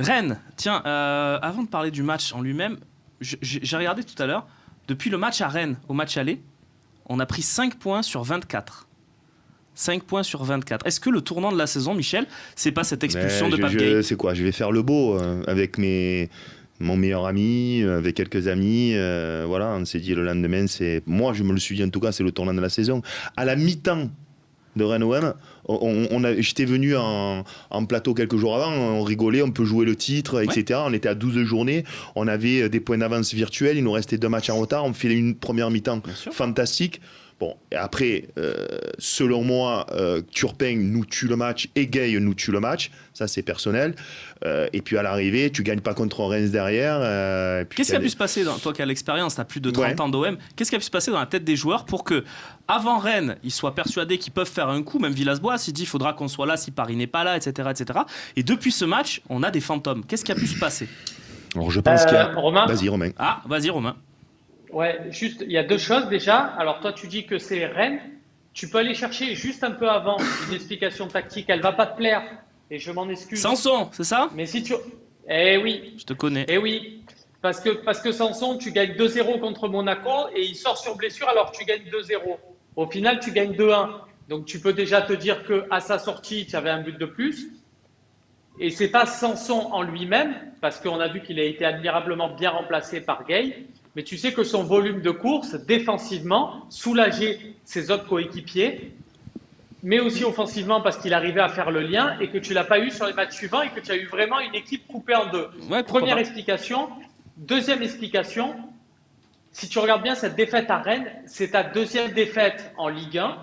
Rennes, tiens, avant de parler du match en lui-même, j'ai regardé tout à l'heure, depuis le match à Rennes, au match aller, on a pris 5 points sur 24. 5 points sur 24. Est-ce que le tournant de la saison, Michel, c'est pas cette expulsion de Pape Gueye ? C'est quoi ? Je vais faire le beau avec mon meilleur ami, avec quelques amis. Voilà, on s'est dit le lendemain, moi je me le suis dit en tout cas, c'est le tournant de la saison. À la mi-temps de Rennes-OM, j'étais venu en plateau quelques jours avant, on rigolait, on peut jouer le titre, etc. On était à 12 journées, on avait des points d'avance virtuels, il nous restait 2 matchs en retard, on fait une première mi-temps fantastique. Bon, et après, selon moi, Turpin nous tue le match et Gueye nous tue le match. Ça, c'est personnel. Et puis, à l'arrivée, tu ne gagnes pas contre Reims derrière. Qu'est-ce qui a pu se passer, toi qui as l'expérience, tu as plus de 30 ans d'OM, qu'est-ce qui a pu se passer dans la tête des joueurs pour que, avant Rennes, ils soient persuadés qu'ils peuvent faire un coup, même Villas-Boas, il dit qu'il faudra qu'on soit là si Paris n'est pas là, etc., etc. Et depuis ce match, on a des fantômes. Qu'est-ce qui a pu se passer ? Alors, je pense qu'il y a... Romain ? Vas-y, Romain. Ah, vas-y, Romain. Ouais, juste, il y a 2 choses déjà. Alors toi, tu dis que c'est Rennes. Tu peux aller chercher juste un peu avant une explication tactique. Elle va pas te plaire et je m'en excuse. Sanson, c'est ça ? Mais si tu... Eh oui. Je te connais. Eh oui. Parce que Sanson, tu gagnes 2-0 contre Monaco et il sort sur blessure alors que tu gagnes 2-0. Au final, tu gagnes 2-1. Donc tu peux déjà te dire qu'à sa sortie, tu avais un but de plus. Et c'est pas Sanson en lui-même, parce qu'on a vu qu'il a été admirablement bien remplacé par Gueye. Mais tu sais que son volume de course, défensivement, soulageait ses autres coéquipiers, mais aussi offensivement parce qu'il arrivait à faire le lien et que tu ne l'as pas eu sur les matchs suivants et que tu as eu vraiment une équipe coupée en 2. Ouais, première explication. Deuxième explication, si tu regardes bien cette défaite à Rennes, c'est ta 2e défaite en Ligue 1.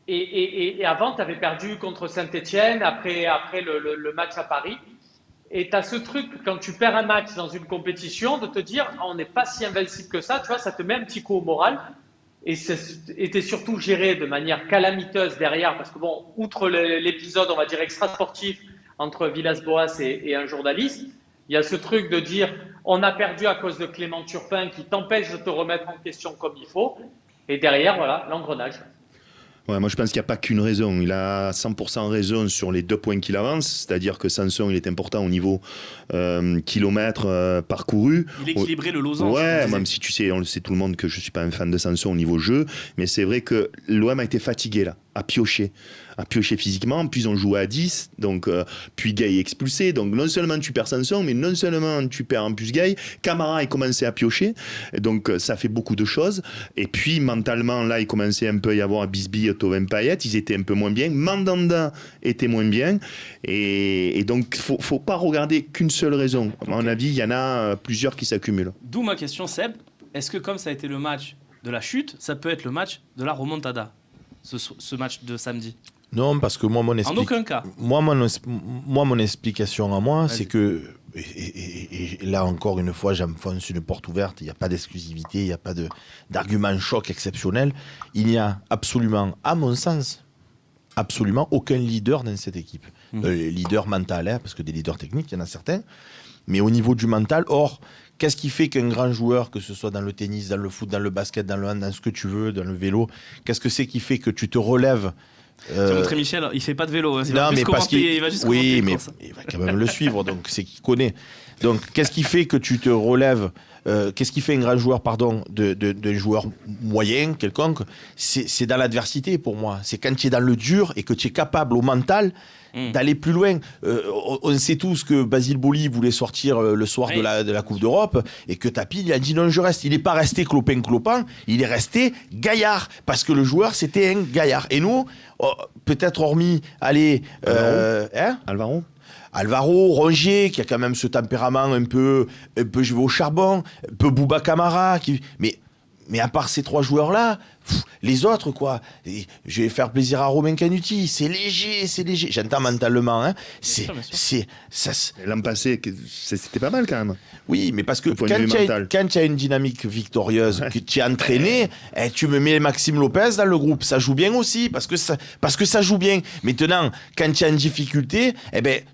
Et avant, tu avais perdu contre Saint-Etienne après le match à Paris. Et tu as ce truc, quand tu perds un match dans une compétition, de te dire on n'est pas si invincible que ça, tu vois, ça te met un petit coup au moral. Et c'était surtout géré de manière calamiteuse derrière, parce que bon, outre l'épisode, on va dire, extra-sportif entre Villas-Boas et un journaliste, il y a ce truc de dire on a perdu à cause de Clément Turpin qui t'empêche de te remettre en question comme il faut. Et derrière, voilà, l'engrenage. Ouais, moi je pense qu'il n'y a pas qu'une raison. Il a 100% raison sur les 2 points qu'il avance, c'est-à-dire que Sanson il est important au niveau kilomètres parcourus. Il équilibrait le losange. Ouais, même si tu sais, on le sait tout le monde que je ne suis pas un fan de Sanson au niveau jeu, mais c'est vrai que l'OM a été fatigué là, à piocher physiquement, puis on jouait à 10, donc, puis Gueye expulsé, donc non seulement tu perds Sanson, mais non seulement tu perds en plus Gueye, Camara a commencé à piocher, donc ça fait beaucoup de choses, et puis mentalement là il commençait un peu à y avoir Bisbille, Thauvin, Payet, ils étaient un peu moins bien, Mandanda était moins bien, et donc faut pas regarder qu'une seule raison, à mon avis il y en a plusieurs qui s'accumulent. D'où ma question, Seb, est-ce que comme ça a été le match de la chute, ça peut être le match de la remontada, ce match de samedi ? Non, parce que moi, en aucun cas. Mon explication à moi, c'est que, et là encore une fois, j'enfonce une porte ouverte, il n'y a pas d'exclusivité, il n'y a pas d'argument choc exceptionnel. Il n'y a absolument, à mon sens, absolument aucun leader dans cette équipe. Leader mental, hein, parce que des leaders techniques, il y en a certains, mais au niveau du mental, qu'est-ce qui fait qu'un grand joueur, que ce soit dans le tennis, dans le foot, dans le basket, dans le hand, dans ce que tu veux, dans le vélo, qu'est-ce que c'est qui fait que tu te relèves C'est montré Michel, il fait pas de vélo. Il va juste oui, commenter, mais il va quand même le suivre, donc c'est qu'il connaît. Donc, qu'est-ce qui fait que tu te relèves qu'est-ce qui fait un grand joueur, d'un joueur moyen, quelconque ? C'est dans l'adversité, pour moi. C'est quand tu es dans le dur et que tu es capable, au mental, d'aller plus loin. On sait tous que Basile Boli voulait sortir le soir de la Coupe d'Europe et que Tapi, il a dit non, je reste. Il n'est pas resté clopin, il est resté gaillard parce que le joueur, c'était un gaillard. Et nous, peut-être hormis Alvaro, Rongier, qui a quand même ce tempérament un peu je vais au charbon, un peu Bouba Camara, mais à part ces 3 joueurs-là, les autres, quoi. Et je vais faire plaisir à Romain Canuti. C'est léger. J'entends mentalement, hein. L'an passé, c'était pas mal quand même. Oui, mais parce que quand tu as une dynamique victorieuse, que tu es entraîné, tu me mets Maxime Lopez dans le groupe. Ça joue bien aussi, parce que ça joue bien. Maintenant, quand tu as une difficulté,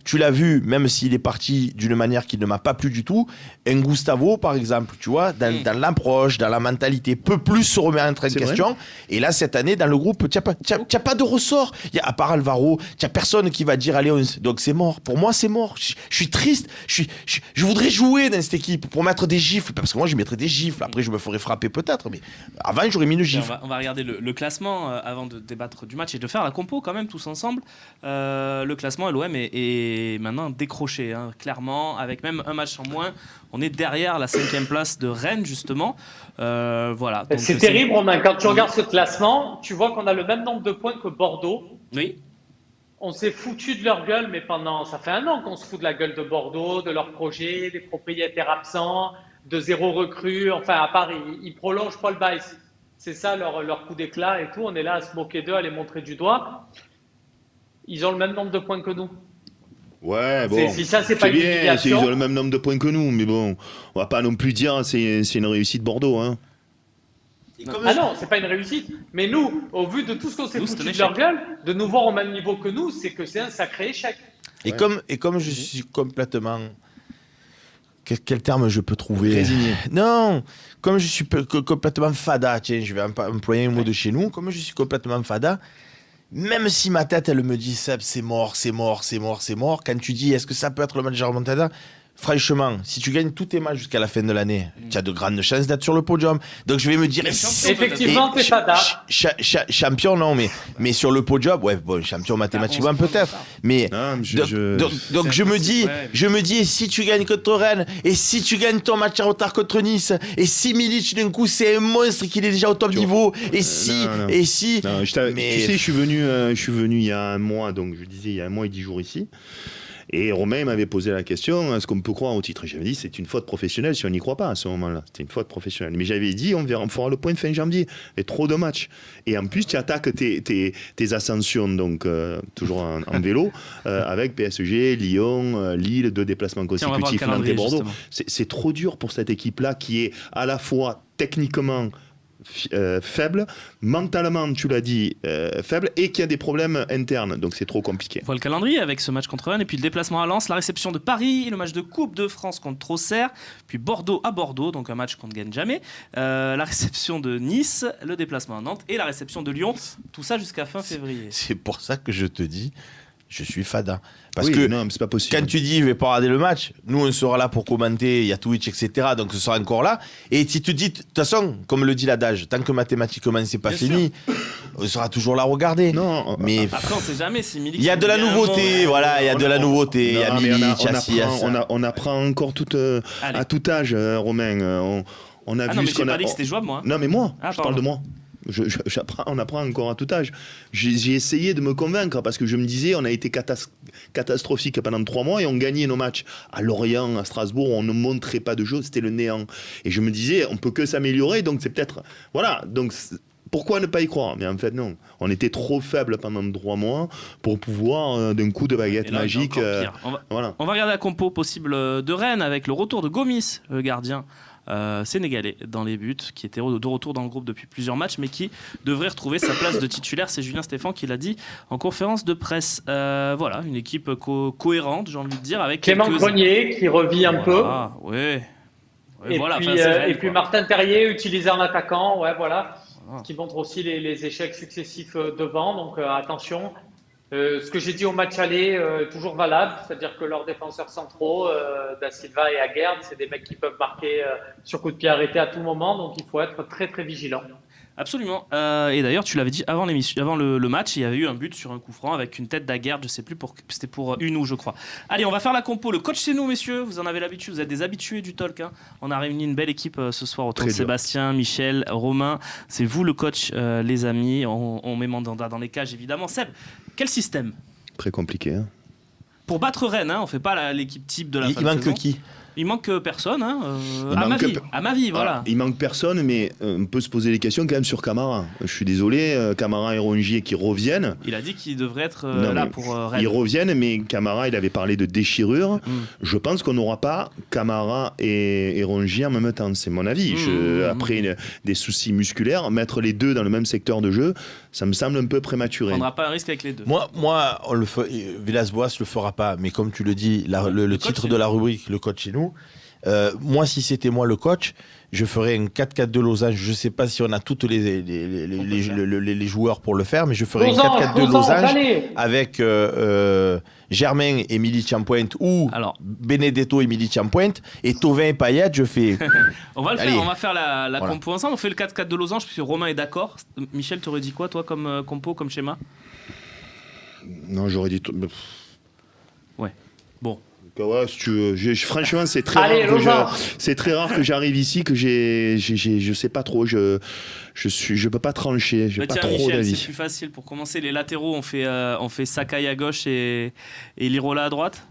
tu l'as vu, même s'il est parti d'une manière qui ne m'a pas plu du tout, un Gustavo, par exemple, tu vois, dans l'approche, dans la mentalité, peut plus se remettre en question. non. Et là, cette année, dans le groupe, tu n'as pas de ressort. À part Alvaro, tu n'as personne qui va dire allez, donc c'est mort. Pour moi, c'est mort. Je suis triste. Je voudrais jouer dans cette équipe pour mettre des gifles. Parce que moi, je mettrais des gifles. Après, je me ferais frapper peut-être. Mais avant, j'aurais mis une gifle. On va regarder le classement avant de débattre du match et de faire la compo quand même tous ensemble. Le classement, l'OM est maintenant décroché, hein, clairement, avec même un match en moins. On est derrière la 5e place de Rennes, justement. Voilà. Donc, c'est terrible, Romain. Quand tu regardes ce classement, tu vois qu'on a le même nombre de points que Bordeaux. Oui. On s'est foutu de leur gueule, mais ça fait un an qu'on se fout de la gueule de Bordeaux, de leur projet, des propriétaires absents, de 0 recrue. Enfin, à part, ils prolongent pas le bail. C'est ça leur coup d'éclat et tout. On est là à se moquer d'eux, à les montrer du doigt. Ils ont le même nombre de points que nous. Ouais, bon. Si ça, c'est pas une bien, humiliation. ils ont le même nombre de points que nous, mais bon, on va pas non plus dire c'est une réussite Bordeaux. Hein. Ah non, c'est pas une réussite. Mais nous, au vu de tout ce qu'on s'est foutu de leur gueule, de nous voir au même niveau que nous, c'est que c'est un sacré échec. Et comme je suis complètement... Quel terme je peux trouver? Résigné. Non, comme je suis complètement fada, tiens, je vais employer un mot de chez nous, comme je suis complètement fada, même si ma tête, elle me dit, Seb, c'est mort, quand tu dis, est-ce que ça peut être le match de la remontada? Franchement, si tu gagnes tous tes matchs jusqu'à la fin de l'année, tu as de grandes chances d'être sur le podium. Donc je vais me dire... Effectivement, t'es fada. Champion, non, mais sur le podium, ouais, bon, champion mathématiquement peut-être. Mais donc je me dis, et si tu gagnes contre Rennes, et si tu gagnes ton match en retard contre Nice, et si Milic d'un coup c'est un monstre qu'il est déjà au top niveau, et si... Tu sais, je suis venu il y a un mois, donc je disais il y a un mois et 10 jours ici. Et Romain m'avait posé la question, est-ce qu'on peut croire au titre? Et j'avais dit, c'est une faute professionnelle si on n'y croit pas à ce moment-là. C'était une faute professionnelle. Mais j'avais dit, on fera le point fin janvier. Et trop de matchs. Et en plus, tu attaques tes ascensions, donc toujours en vélo, avec PSG, Lyon, Lille, 2 déplacements consécutifs, Nantes et Bordeaux. C'est trop dur pour cette équipe-là qui est à la fois techniquement faible, mentalement, tu l'as dit, faible, et qui a des problèmes internes. Donc c'est trop compliqué. On voit le calendrier avec ce match contre Rennes, et puis le déplacement à Lens, la réception de Paris, le match de Coupe de France contre Auxerre, puis Bordeaux à Bordeaux, donc un match qu'on ne gagne jamais, la réception de Nice, le déplacement à Nantes et la réception de Lyon. Tout ça jusqu'à fin février. C'est pour ça que je te dis, je suis fada. Parce oui, que non, c'est pas possible. Quand tu dis je vais pas regarder le match, nous on sera là pour commenter, il y a Twitch, etc. Donc ce sera encore là. Et si tu dis, de toute façon, comme le dit l'adage, tant que mathématiquement c'est pas fini, on sera toujours là à regarder. Non, mais après on sait jamais. Il y a de la nouveauté, voilà, il y a de la nouveauté. Il y a Milic, on apprend encore à tout âge, Romain. On a vu non, mais ce j'ai qu'on pas a. dit que c'était jouable, moi. Non, mais moi, je parle de moi. On apprend encore à tout âge. J'ai essayé de me convaincre parce que je me disais, on a été catastrophique pendant 3 mois et on gagnait nos matchs. À Lorient, à Strasbourg, on ne montrait pas de jeu, c'était le néant. Et je me disais, on peut que s'améliorer, donc c'est peut-être... Voilà, donc pourquoi ne pas y croire? Mais en fait, non. On était trop faible pendant 3 mois pour pouvoir, d'un coup de baguette magique... On va regarder la compo possible de Rennes avec le retour de Gomis, le gardien. Sénégalais dans les buts, qui était de retour dans le groupe depuis plusieurs matchs, mais qui devrait retrouver sa place de titulaire. C'est Julien Stéphan qui l'a dit en conférence de presse. Voilà, une équipe cohérente, j'ai envie de dire, avec Clément Grenier qui revit un peu. Ouais, et voilà, puis, puis Martin Terrier utilisé en attaquant, voilà. Qui montre aussi les échecs successifs devant, donc attention. Ce que j'ai dit au match aller, toujours valable, c'est-à-dire que leurs défenseurs centraux, Da Silva et Aguerd, c'est des mecs qui peuvent marquer sur coup de pied arrêté à tout moment, donc il faut être très très vigilant. Absolument. Et d'ailleurs, tu l'avais dit avant le match, il y avait eu un but sur un coup franc avec une tête d'Aguerd, je sais plus, c'était pour Unou, je crois. Allez, on va faire la compo. Le coach, c'est nous, messieurs. Vous en avez l'habitude, vous êtes des habitués du talk. Hein. On a réuni une belle équipe ce soir autour de Sébastien, Michel, Romain. C'est vous le coach, les amis. On met Mandanda dans les cages, évidemment. Seb, quel système? Très compliqué. Hein. Pour battre Rennes, on fait pas l'équipe type de la fin de saison. Il manque qui? Il manque personne, à ma vie, voilà. Il manque personne, mais on peut se poser des questions quand même sur Camara. Je suis désolé, Camara et Rongier qui reviennent. Il a dit qu'il devrait être là pour Rennes. Ils reviennent, mais Camara, il avait parlé de déchirure. Je pense qu'on n'aura pas Camara et Rongier en même temps, c'est mon avis. Après des soucis musculaires, mettre les deux dans le même secteur de jeu, ça me semble un peu prématuré. On n'aura pas un risque avec les deux. Moi Villas-Boas le fera pas, mais comme tu le dis, le titre de la rubrique, le coach chez nous, Moi, si c'était moi le coach, je ferais un 4-4-2 losange. Je ne sais pas si on a tous les joueurs pour le faire, mais je ferais un 4-4-2 losange avec Germain et Milic en pointe ou Benedetto et Milic en pointe et Thauvin et Payet, je fais... on va faire la compo ensemble. On fait le 4-4-2 losange puisque Romain est d'accord. Michel, tu aurais dit quoi toi comme compo, comme schéma? Non, j'aurais dit... Ouais, bon. Ouais, si tu veux. Franchement, c'est très rare que j'arrive ici, que je sais pas trop, je peux pas trancher, j'ai pas trop Michel, d'avis. c'est plus facile pour commencer. Les latéraux, on fait Sakai à gauche et Lirola à droite.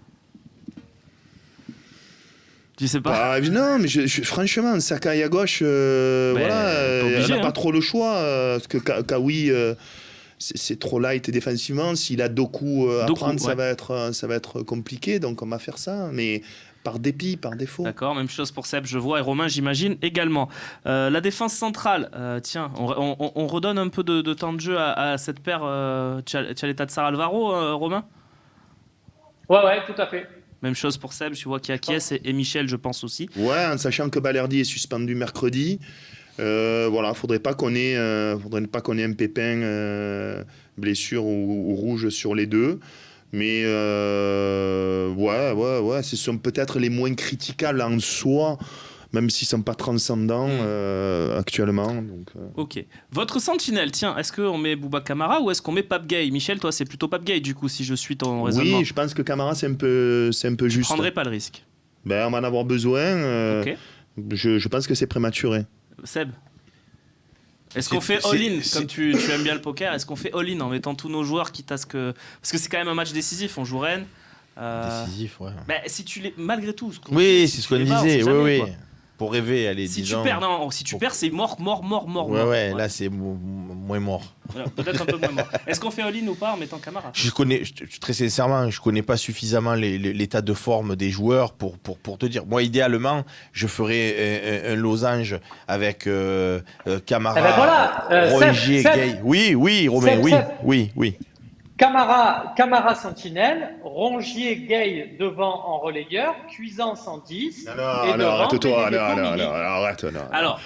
Tu sais pas? Non, mais franchement, Sakai à gauche, voilà, on n'a pas trop le choix, parce que Kawi. C'est trop light défensivement. S'il a Doku à prendre, ça va être compliqué. Donc on va faire ça, mais par dépit, par défaut. D'accord, même chose pour Seb, je vois, et Romain, j'imagine également. La défense centrale, tiens, on redonne un peu de temps de jeu à cette paire Tchaleta Alvaro, Romain? Ouais, tout à fait. Même chose pour Seb, je vois qu'il y a Kies et Michel, je pense aussi. Ouais, en sachant que Balerdi est suspendu mercredi. Voilà, faudrait pas qu'on ait un pépin, blessure ou rouge sur les deux. Mais ouais, ce sont peut-être les moins critiquables en soi, même s'ils sont pas transcendants actuellement. Donc, Ok. Votre sentinelle, tiens, est-ce qu'on met Bouba Camara ou est-ce qu'on met Pape Gay? Michel, toi, c'est plutôt Pape Gay du coup, si je suis ton raisonnement. Oui, je pense que Camara c'est un peu juste. Je prendrais pas le risque. Ben, on va en avoir besoin. Ok. Je pense que c'est prématuré. Seb, est-ce qu'on fait all-in, comme tu aimes bien le poker, est-ce qu'on fait all-in en mettant tous nos joueurs quitte à ce que... Parce que c'est quand même un match décisif, on joue Rennes. Décisif, ouais. Bah, si malgré tout... Oui, c'est ce qu'on disait, oui. Pour rêver, allez, si disons... Si tu perds, c'est mort. Ouais, là c'est moins mort. Voilà, peut-être un peu moins mort. Est-ce qu'on fait all-in ou pas en mettant Camara? Très sincèrement, je connais pas suffisamment l'état de forme des joueurs pour te dire. Moi, idéalement, je ferais un losange avec Camara, Rongier, Gay. Oui, Romain, oui. Camara sentinelle, Rongier Gay devant en relayeur, Cuisance en 10. Arrête-toi, arrête.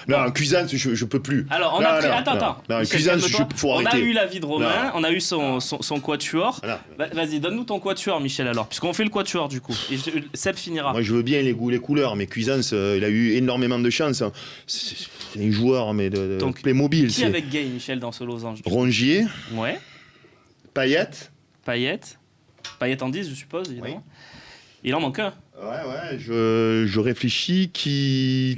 Non, Cuisance, je peux plus. Alors, on a pris. Attends. Cuisance, faut arrêter. On a eu l'avis de Romain, on a eu son quatuor. Vas-y, donne-nous ton quatuor, Michel, alors, puisqu'on fait le quatuor du coup. Et Seb finira. Moi, je veux bien les goûts, les couleurs, mais Cuisance, il a eu énormément de chance. C'est un joueur, mais de Playmobil. Qui avec Gay, Michel, dans ce losange? Rongier. Ouais. Payet en 10, je suppose, évidemment. Oui. Il en manque un. Ouais, je réfléchis qui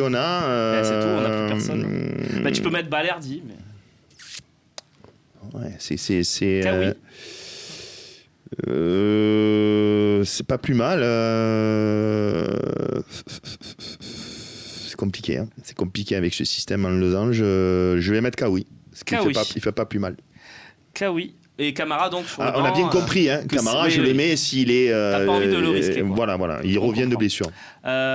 on a. C'est tout, on n'a plus personne. Tu peux mettre Balerdi, mais... Ouais, c'est Kawi. C'est pas plus mal. C'est compliqué, hein. C'est compliqué avec ce système en losange. Je vais mettre Kawi. Il fait pas plus mal. Kawi. Et Camara, donc, sur le banc, on a bien compris, hein. Camara, je le mets s'il est... T'as pas envie de le risquer, quoi. Voilà. Il revient de blessure.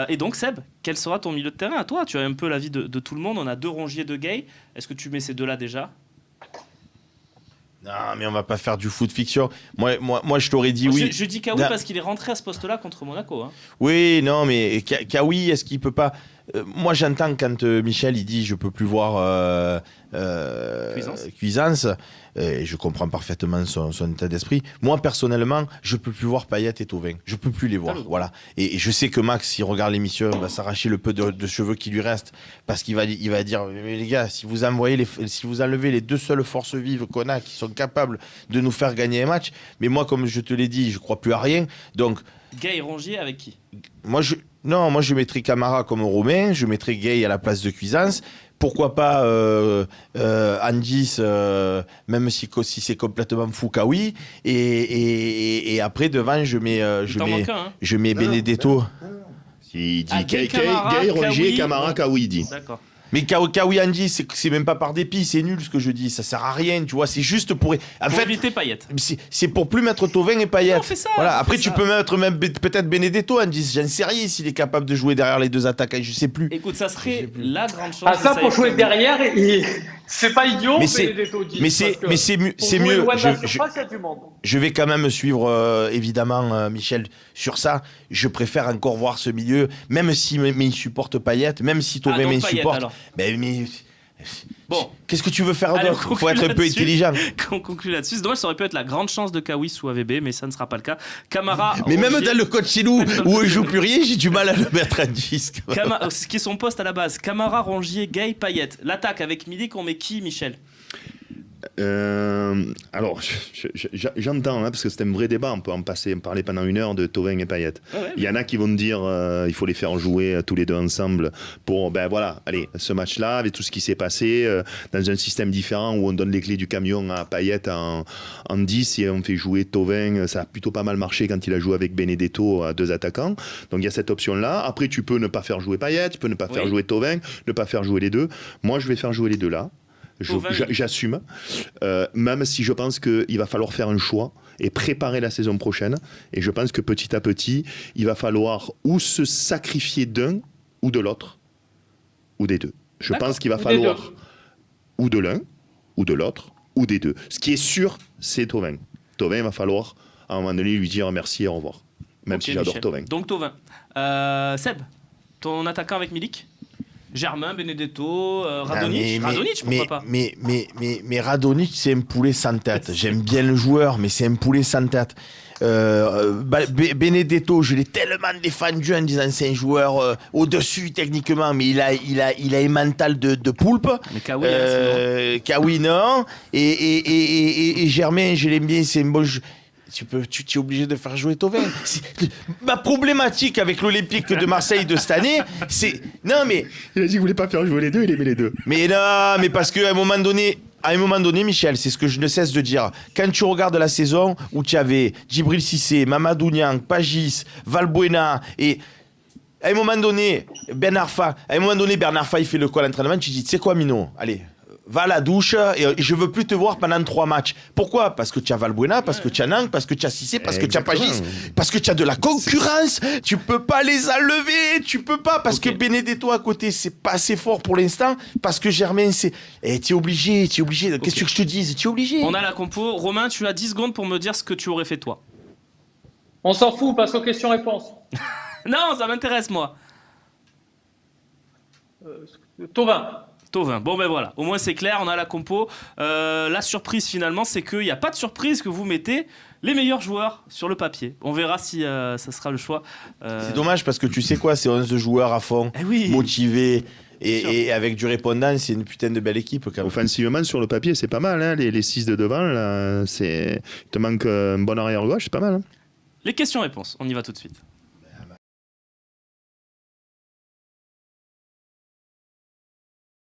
Et donc, Seb, quel sera ton milieu de terrain à toi? Tu as un peu l'avis de tout le monde. On a 2 Rongier, 2 Gay. Est-ce que tu mets ces deux-là déjà? Non, mais on va pas faire du foot fiction. Moi, je t'aurais dit oui. Je dis Kawi parce qu'il est rentré à ce poste-là contre Monaco. Hein. Oui, non, mais Kawi, est-ce qu'il peut pas... moi, j'entends quand Michel il dit je peux plus voir Cuisance. Je comprends parfaitement son état d'esprit. Moi, personnellement, je peux plus voir Payet et Thauvin. Je peux plus les voir. Voilà. Et je sais que Max, s'il regarde l'émission, va s'arracher le peu de cheveux qui lui reste parce qu'il va dire mais les gars, si vous enlevez les 2 seules forces vives qu'on a qui sont capables de nous faire gagner un match, mais moi, comme je te l'ai dit, je crois plus à rien. Donc, Gay et Rongier avec qui? Moi, je mettrais Camara comme Romain, je mettrais Gay à la place de Cuisance. Pourquoi pas Andis, même si c'est complètement fou, Kawi. Et après, devant, je mets Benedetto. Il dit Gay, Rongier, Camara, Kawi, dit. D'accord. Mais Kawi Andy, c'est même pas par dépit, c'est nul ce que je dis, ça sert à rien, tu vois, c'est juste pour... En Pour fait, éviter Payet. c'est pour plus mettre Thauvin et Payet. On fait ça, Voilà. on Après, fait tu ça. peux mettre même peut-être Benedetto, Andy, j'en sais rien s'il est capable de jouer derrière les deux attaquants, je sais plus. Écoute, ça serait la grande chance. Ah, ça, de pour jouer Saïd derrière, c'est pas idiot, Mais c'est- Benedetto dit, mais parce c'est que mais c'est pour c'est jouer mieux. loin de la surface, il y a du monde. Je vais quand même suivre évidemment Michel sur ça. Je préfère encore voir ce milieu, même si mais il supporte Payet, même si Thauvin donc me Payet, supporte. alors. Mais Bon. qu'est-ce que tu veux faire Allez, d'autre? on Il faut être un peu conclut intelligent. Qu'on conclut là-dessus. C'est dommage, ça aurait pu être la grande chance de Kawhi ou AVB, mais ça ne sera pas le cas. Camara. Mais même Rongier- dans le coach chez nous, où on joue plus rien, j'ai du mal à le mettre à 10. Ce qui est son poste à la base. Camara, Rongier, Gay, Payet. L'attaque avec Milik, on met qui, Michel? Alors, j'entends, hein, parce que c'est un vrai débat, on peut en parler pendant une heure de Thauvin et Payet. Ouais, Il y en a qui vont me dire il faut les faire jouer tous les deux ensemble pour, ben voilà, allez, ce match-là, avec tout ce qui s'est passé, dans un système différent où on donne les clés du camion à Payet en 10 et on fait jouer Thauvin, ça a plutôt pas mal marché quand il a joué avec Benedetto à deux attaquants. Donc il y a cette option-là. Après, tu peux ne pas faire jouer Payet, tu peux ne pas faire jouer Thauvin, ne pas faire jouer les deux. Moi, je vais faire jouer les deux là. J'assume, même si je pense qu'il va falloir faire un choix et préparer la saison prochaine. Et je pense que petit à petit, il va falloir ou se sacrifier d'un ou de l'autre, ou des deux. Je pense qu'il va falloir ou de l'un, ou de l'autre, ou des deux. Ce qui est sûr, c'est Thauvin. Thauvin, il va falloir à un moment donné lui dire merci et au revoir. Même si j'adore Thauvin. Donc Thauvin. Seb, ton attaquant avec Milik? Germain, Benedetto, Radonjic. Radonjic, pourquoi pas? Mais Radonjic, c'est un poulet sans tête. J'aime bien le joueur, mais c'est un poulet sans tête. Benedetto, je l'ai tellement défendu en disant c'est un joueur au-dessus techniquement, mais il a un mental de poulpe. Mais Kawhi, Kawhi, non. Et Germain, je l'aime bien, c'est un bon. Tu es obligé de faire jouer Thauvin. Ma problématique avec l'Olympique de Marseille de cette année, c'est. Non, mais. Il a dit qu'il voulait pas faire jouer les deux, il aimait les deux. Mais non, mais parce qu'à un moment donné, Michel, c'est ce que je ne cesse de dire. Quand tu regardes la saison où tu avais Djibril Cissé, Mamadou Niang, Pagis, Valbuena et. À un moment donné, Bernard Fa, il fait le call d'entraînement, tu dis, tu sais quoi, Mino, allez, va à la douche et je veux plus te voir pendant 3 matchs. Pourquoi? Parce que tu as Valbuena, parce que tu as Nang, parce que tu as Cissé, parce que tu as Pagis, parce que tu as de la concurrence. Tu peux pas les enlever, tu peux pas, parce que Benedetto à côté, c'est pas assez fort pour l'instant, parce que Germain, c'est... tu es obligé. Qu'est-ce que je te dise? Tu es obligé. On a la compo. Romain, tu as 10 secondes pour me dire ce que tu aurais fait toi. On s'en fout, passe aux questions-réponses. Non, ça m'intéresse, moi. Thauvin. Bon, ben voilà. Au moins, c'est clair, on a la compo. La surprise, finalement, c'est qu'il n'y a pas de surprise que vous mettez les meilleurs joueurs sur le papier. On verra si ça sera le choix. C'est dommage parce que tu sais quoi, c'est 11 joueurs à fond, motivés. Et avec du répondant, c'est une putain de belle équipe quand même. Offensivement, sur le papier, c'est pas mal. Hein, les 6 de devant, là, il te manque un bon arrière-gauche, c'est pas mal. Hein. Les questions-réponses, on y va tout de suite.